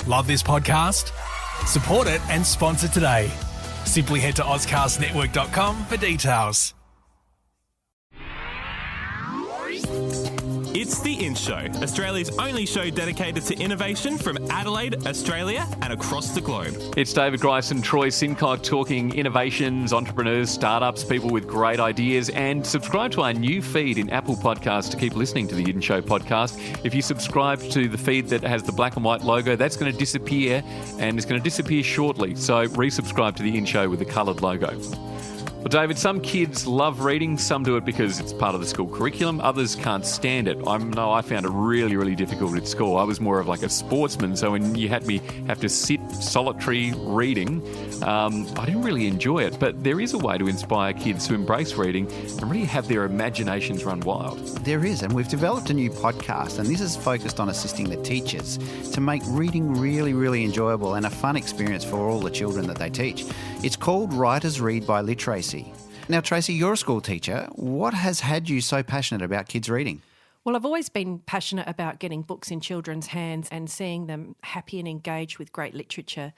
Love this podcast? Support it and sponsor today. Simply head to ozcastnetwork.com for details. It's The In Show, Australia's only show dedicated to innovation from Adelaide, Australia and across the globe. It's David Grice and Troy Sincock talking innovations, entrepreneurs, startups, people with great ideas, and subscribe to our new feed in Apple Podcasts to keep listening to the In Show podcast. If you subscribe to the feed that has the black and white logo, that's going to disappear, and it's going to disappear shortly. So resubscribe to the In Show with the coloured logo. Well, David, some kids love reading. Some do it because it's part of the school curriculum. Others can't stand it. I know I found it really, really difficult at school. I was more of like a sportsman, so when you had me have to sit solitary reading, I didn't really enjoy it. But there is a way to inspire kids to embrace reading and really have their imaginations run wild. There is, and we've developed a new podcast, and this is focused on assisting the teachers to make reading really, really enjoyable and a fun experience for all the children that they teach. It's called Writers Read by LiTracey. Now, Tracey, you're a school teacher. What has had you so passionate about kids reading? Well, I've always been passionate about getting books in children's hands and seeing them happy and engaged with great literature.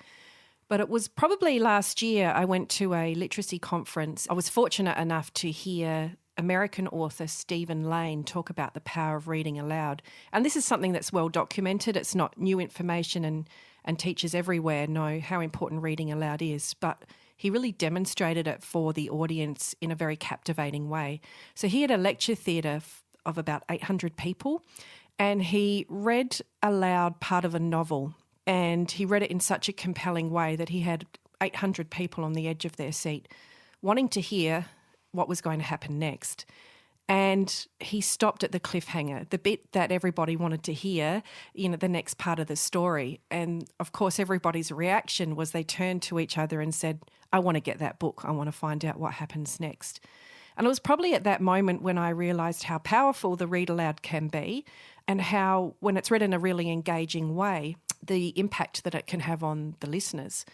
But it was probably last year I went to a literacy conference. I was fortunate enough to hear American author Stephen Lane talk about the power of reading aloud. And this is something that's well documented. It's not new information, and teachers everywhere know how important reading aloud is. But he really demonstrated it for the audience in a very captivating way. So he had a lecture theatre of about 800 people, and he read aloud part of a novel, and he read it in such a compelling way that he had 800 people on the edge of their seat wanting to hear what was going to happen next. And he stopped at the cliffhanger, the bit that everybody wanted to hear, the next part of the story. And, of course, everybody's reaction was they turned to each other and said, I want to get that book. I want to find out what happens next. And it was probably at that moment when I realised how powerful the read aloud can be, and how, when it's read in a really engaging way, the impact that it can have on the listeners.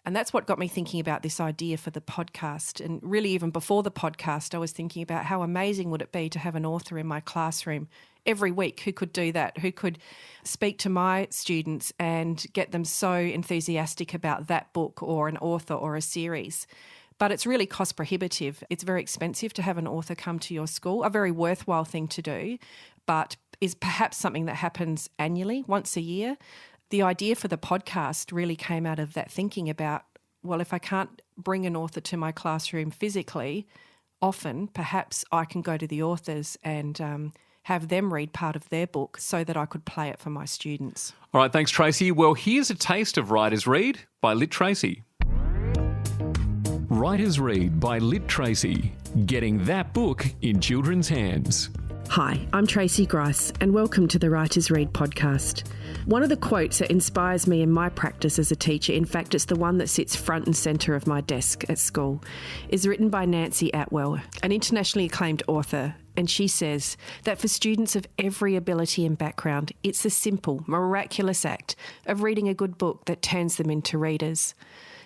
And that's what got me thinking about this idea for the podcast. And really, even before the podcast, I was thinking about how amazing would it be to have an author in my classroom every week who could do that, who could speak to my students and get them so enthusiastic about that book or an author or a series. But it's really cost prohibitive. It's very expensive to have an author come to your school, a very worthwhile thing to do, but is perhaps something that happens annually, once a year. The idea for the podcast really came out of that thinking about, well, if I can't bring an author to my classroom physically, often perhaps I can go to the authors and have them read part of their book so that I could play it for my students. All right, thanks, Tracey. Well, here's a taste of Writers Read by LiTracey. Writers Read by LiTracey. Getting that book in children's hands. Hi, I'm Tracey Grice, and welcome to the Writers Read podcast. One of the quotes that inspires me in my practice as a teacher, in fact it's the one that sits front and centre of my desk at school, is written by Nancy Atwell, an internationally acclaimed author, and she says that for students of every ability and background, it's the simple, miraculous act of reading a good book that turns them into readers.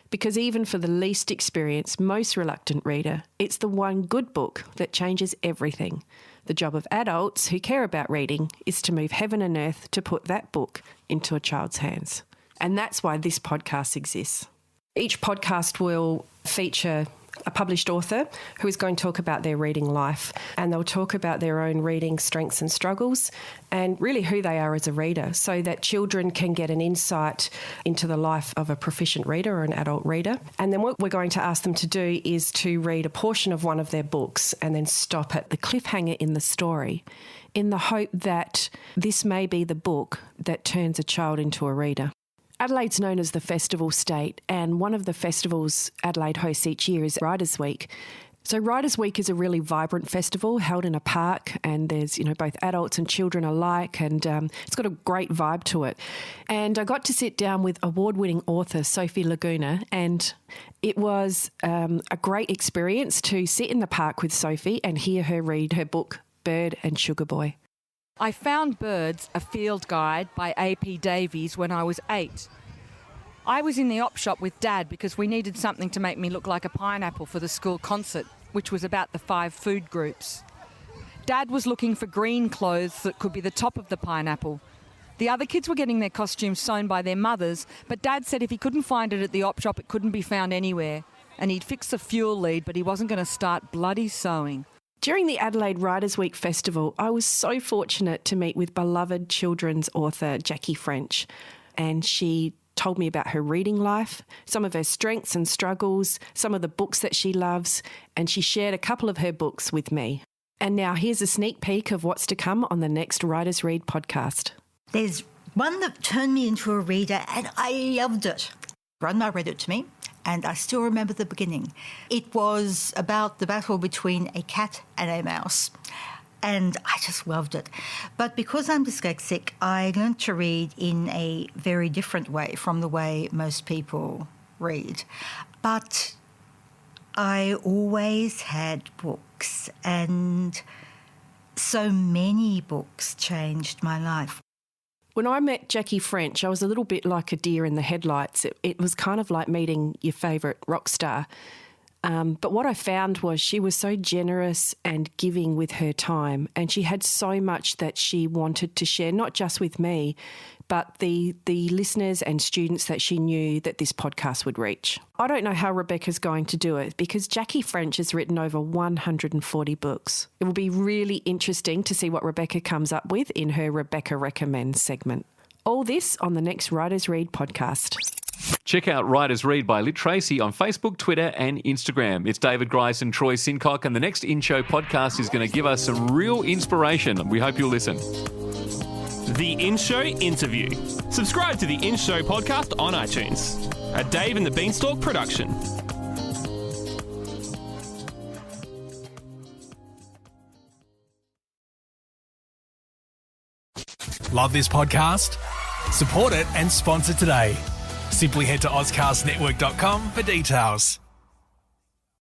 Because even for the least experienced, most reluctant reader, it's the one good book that changes everything. The job of adults who care about reading is to move heaven and earth to put that book into a child's hands. And that's why this podcast exists. Each podcast will feature a published author who is going to talk about their reading life, and they'll talk about their own reading strengths and struggles and really who they are as a reader, so that children can get an insight into the life of a proficient reader or an adult reader. And then what we're going to ask them to do is to read a portion of one of their books and then stop at the cliffhanger in the story, in the hope that this may be the book that turns a child into a reader. Adelaide's known as the festival state, and one of the festivals Adelaide hosts each year is Writers' Week. So Writers' Week is a really vibrant festival held in a park, and there's both adults and children alike, and it's got a great vibe to it. And I got to sit down with award-winning author Sophie Laguna, and it was a great experience to sit in the park with Sophie and hear her read her book Bird and Sugar Boy. I found Birds, a field guide by A.P. Davies when I was 8. I was in the op shop with Dad because we needed something to make me look like a pineapple for the school concert, which was about the 5 food groups. Dad was looking for green clothes that could be the top of the pineapple. The other kids were getting their costumes sewn by their mothers, but Dad said if he couldn't find it at the op shop, it couldn't be found anywhere. And he'd fix the fuel lead, but he wasn't going to start bloody sewing. During the Adelaide Writers' Week Festival, I was so fortunate to meet with beloved children's author Jackie French, and she told me about her reading life, some of her strengths and struggles, some of the books that she loves, and she shared a couple of her books with me. And now here's a sneak peek of what's to come on the next Writers' Read podcast. There's one that turned me into a reader, and I loved it. Grandma read it to me, and I still remember the beginning. It was about the battle between a cat and a mouse, and I just loved it. But because I'm dyslexic, I learned to read in a very different way from the way most people read. But I always had books, and so many books changed my life. When I met Jackie French, I was a little bit like a deer in the headlights. It was kind of like meeting your favourite rock star. But what I found was she was so generous and giving with her time, and she had so much that she wanted to share, not just with me, but the listeners and students that she knew that this podcast would reach. I don't know how Rebecca's going to do it because Jackie French has written over 140 books. It will be really interesting to see what Rebecca comes up with in her Rebecca Recommends segment. All this on the next Writers' Read podcast. Check out Writers Read by LiTracey on Facebook, Twitter and Instagram. It's David Grice and Troy Sincock, and the next In-Show podcast is going to give us some real inspiration. We hope you'll listen. The In-Show Interview. Subscribe to the In-Show podcast on iTunes. A Dave and the Beanstalk production. Love this podcast? Support it and sponsor today. Simply head to AuscastNetwork.com for details.